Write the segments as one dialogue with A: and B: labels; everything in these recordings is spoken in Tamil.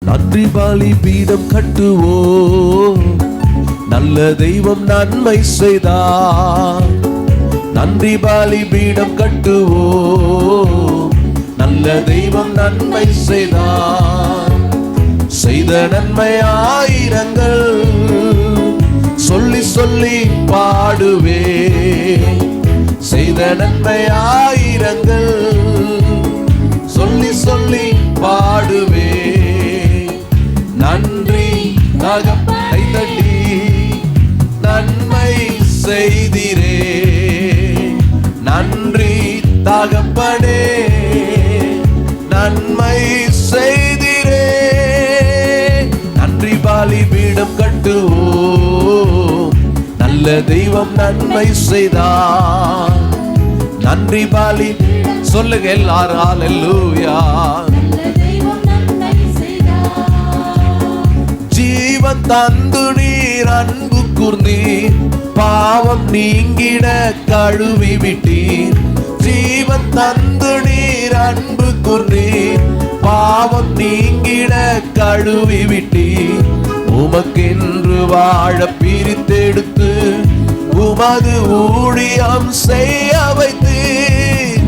A: நன்றி பலிபீடம் கட்டுவோம், நல்ல தெய்வம் நன்மை செய்தார். நன்றி பலிபீடம் கட்டுவோம், நல்ல தெய்வம் நன்மை செய்தார். செய்த நன்மை ஆயிரங்கள் சொல்லி சொல்லி பாடுவே. செய்த நன்மை ஆயிரங்கள் சொல்லி சொல்லி பாடுவே. நன்றி தகப்பனை தட்டி நன்மை செய்திரே. நன்றி தகப்பனே நன்மை செய்திரே. நன்றி பலிபீடம் கட்டுவோம், நல்ல தெய்வம் நன்மை செய்தார். நன்றி பலி சொல்லுங்க எல்லாரும் அல்லேலூயா. ஜீவன் தந்து நீர் அன்பு கூர்ந்தீர், பாவம் நீங்கிட கழுவி விட்டீர். ஜீவன் தந்து நீர் அன்பு கூர்ந்தீர், பாவம் நீங்கிட கழுவி விட்டீர். உமக்கென்று வாழ பிரித்தெடுத்து உமது ஊழியம் செய்ய வைத்தீர்.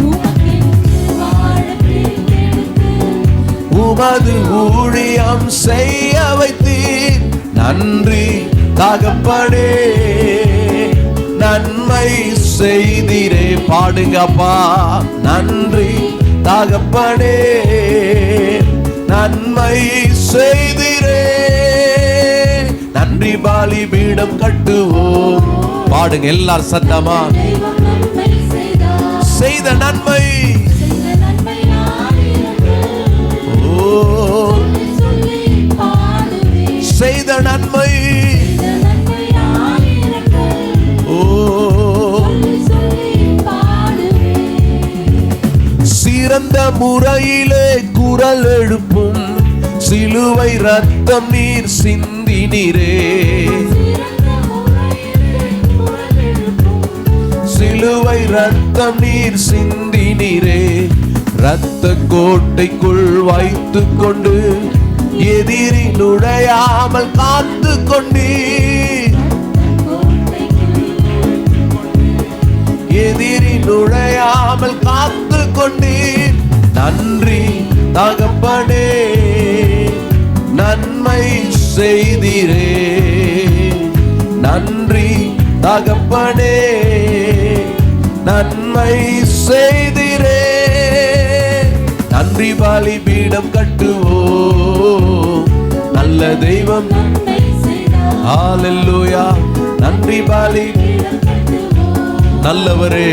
A: உமது ஊழியம் செய்ய வைத்தீர். நன்றி தகப்பனே நன்மை செய்திரே. பாடுங்கப்பா. நன்றி தகப்பனே நன்மை செய்திரே. நன்றி பலிபீடம் கட்டுவோம். பாடுங்க எல்லாரும் சத்தமா. செய்த நன்மை செய்த நன்மை சிறந்த முறையிலே குரல் எழுப்பும் சிலுவை ரத்தம் நீர் சிந்தினீரே. சிலுவை ரத்தம் நீர் சிந்தினீரே. இரத்த கோட்டைக்குள் வைத்துக் கொண்டு எதிரி நுழையாமல் காத்து கொண்டீர். எதிரி நுழையாமல் காத்து கொண்டீர். நன்றி தகப்பனே நன்மை செய்திரே. நன்றி தகப்பனே நன்மை செய்திரே. நன்றி பலிபீடம் கட்டுவோம், நல்ல தெய்வம் ஹல்லேலூயா. நன்றி பலி நல்லவரே.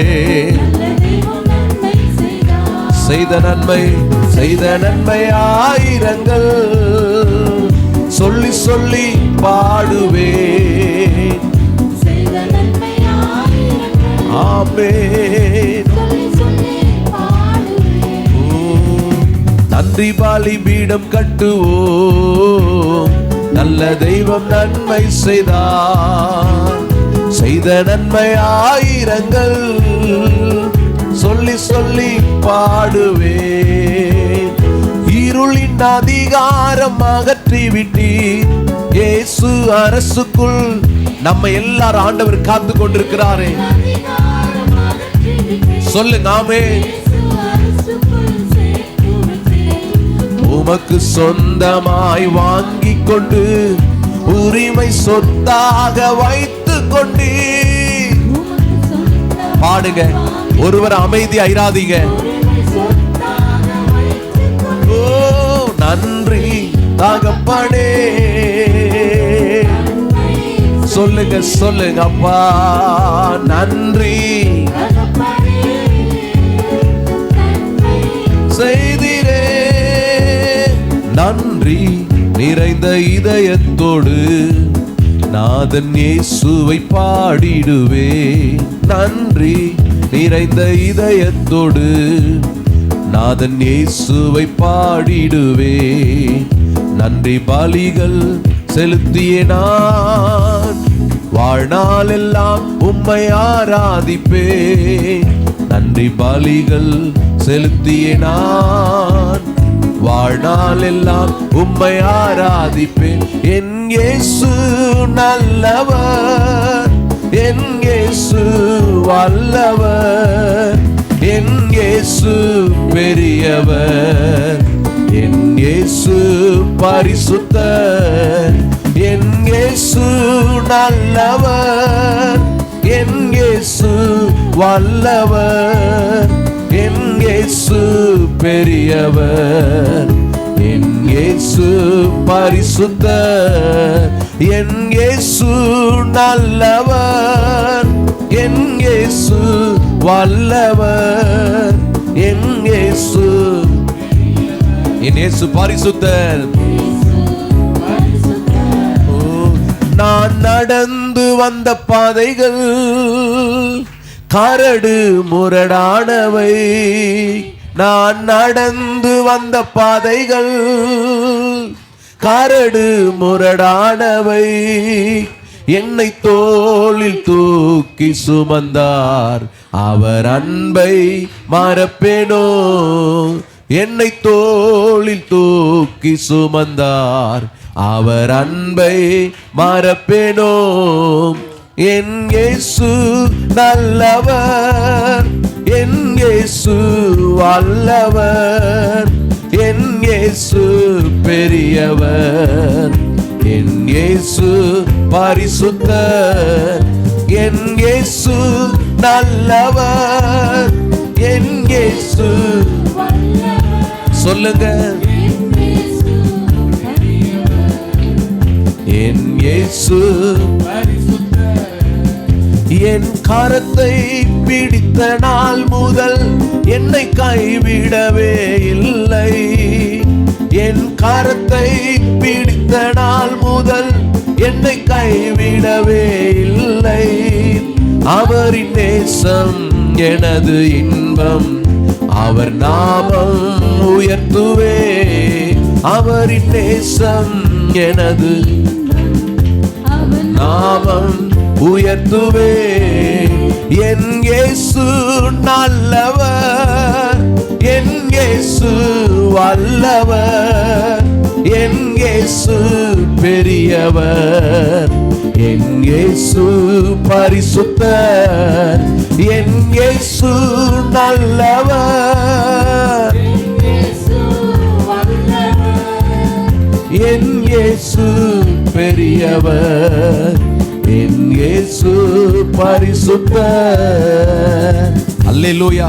A: செய்த நன்மை செய்த நன்மை ஆயிரங்கள் சொல்லி சொல்லி பாடுவே. ஆமென். நன்றி பலிபீடம் கட்டுவோம், நல்ல தெய்வம் நன்மை செய்தார். செய்த நன்மை ஆயிரங்கள் சொல்லி சொல்லி பாடுவே. இருளின் அதிகாரம் அகற்றி விட்டீர். இயேசு அரசுக்குள் நம்ம எல்லாரும் ஆண்டவர் காத்து கொண்டிருக்கிறாரே. சொல்லுங்க ஆமென். உமக்கு சொந்தமாய் வாங்கி கொண்டு உரிமை சொத்தாக வைத்துக் கொண்டீர். பாடுங்க. ஒருவர் அமைதி ஐராதீங்க. ஓ நன்றி தகப்பனே. சொல்லுங்க சொல்லுங்க அப்பா. நன்றி செய்திரே. நன்றி நிறைந்த இதயத்தோடு நாதன் இயேசுவை பாடிடுவே. நன்றி நிறைந்த இதயத்தோடு நாதன் இயேசுவை பாடிடுவே. நன்றி பலிகள் செலுத்திய நான் வாழ்நாள் எல்லாம் உம்மை ஆராதிப்பே. நன்றி பலிகள் செலுத்திய நான் வாழ்நாள் எல்லாம் உம்மை ஆராதிப்பேன். என் இயேசு நல்லவர், என் இயேசு வல்லவர், என் இயேசு பெரியவர், என் இயேசு பரிசுத்தர், என் இயேசு நல்லவர், என் இயேசு வல்லவர், என் இயேசு பெரியவர், என் இயேசு பரிசுத்தர், என் இயேசு நல்லவர், என் இயேசு வல்லவர், என் இயேசு பரிசுத்தர். நான் நடந்து வந்த பாதைகள் கரடு முரடானவை, நான் நடந்து வந்த பாதைகள் கரடு முரடானவை, என்னை தோளில் தூக்கி சுமந்தார், அவர் அன்பை மறப்பேனோ, என்னை தோளில் தூக்கி சுமந்தார், அவர் அன்பை மறப்பேனோ. என் இயேசு நல்லவர், என் இயேசு வல்லவர், என் இயேசு பெரியவர், என் இயேசு பரிசுத்தர், என் இயேசு நல்லவர், என் இயேசு சொல்லுங்க, என் இயேசு என் கரத்தை பிடித்த நாள் முதல் என்னை கைவிடவே இல்லை, என் கரத்தை பிடித்த நாள் முதல் என்னை கைவிடவே இல்லை, அவரின் நேசம் எனது இன்பம், அவர் நாமம் உயர்த்துவே, அவரின் நேசம் எனது நாமம் உயர்த்துவே, என் இயேசு நல்லவர், என் இயேசு வல்லவர், என் இயேசு பெரியவர், என் இயேசு பரிசுத்தர், என் இயேசு நல்லவர், என் இயேசு பெரியவர், என் இயேசு பரிசுத்தர். அல்லேலூயா.